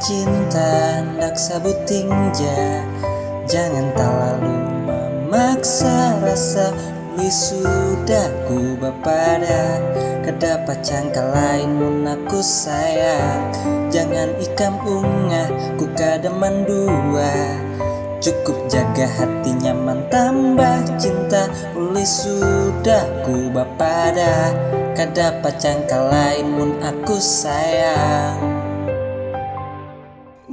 cinta ndak sabut tinja, jangan terlalu memaksa rasa. Li sudah ku bapada, kedapat cangka lain mun aku sayang. Jangan ikam ungah ku kademan dua, cukup jaga hati nyaman tambah cinta. Uli sudah ku bapada, kedapat cangka lain mun aku sayang.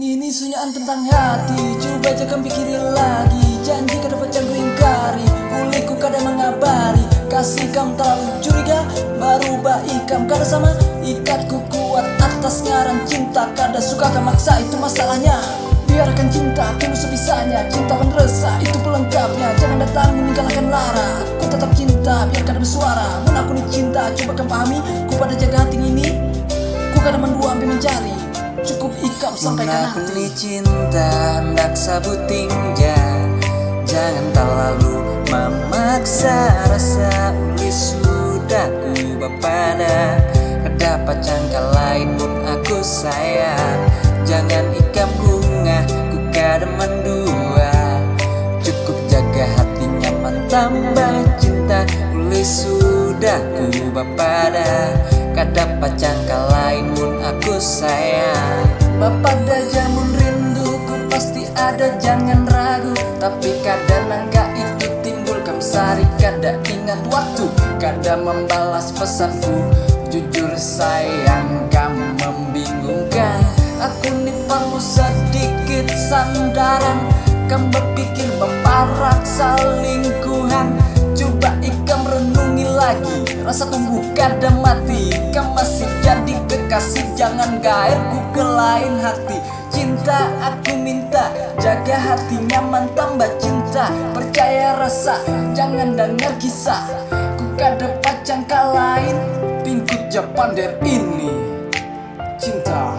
Ini sunyaan tentang hati, coba jangan pikirin lagi. Janji kada pacar ku ingkari, uliku kada mengabari. Kasih kam terlalu curiga, baru baik kam kada sama. Ikatku kuat atas ngaran cinta, kada suka kam maksa, itu masalahnya. Biarkan cinta tulus sebisanya, cinta meneresa itu pelengkapnya. Jangan datang meninggalkan lara, ku tetap cinta biar kada bersuara. Mun aku nih cinta, coba kam pahami, ku pada jaga hati ini. Ku kada mendua ambil mencari, cukup ikam sampaikan hati. hati. Cinta ndak sabut tinja, jangan terlalu memaksa rasa. Uli sudah ku bapada, kedapat cangka lain mun aku sayang. Jangan ikam ungah ku kademan dua, cukup jaga hati nyaman tambah cinta. Uli sudah ku bapada, kedapat cangka lain mun aku sayang. Bapada jamun rinduku pasti ada, jangan ragu. Tapi kadang nangka itu timbul kam sari, kada ingat waktu, kada membalas pesanku. Jujur sayang kamu membingungkan, aku nih perlu sedikit sandaran. Kamu berpikir membarak selingkuhan, coba ikam renungi lagi, rasa tumbuh kada mati. Kamu masih jadi kekasih, jangan gair ku ke lain hati. Cinta aku minta, jaga hati nyaman tambah cinta. Percaya rasa, jangan dengar kisah. Ku kada pacangka lain, pingkut Japan dari ini cinta.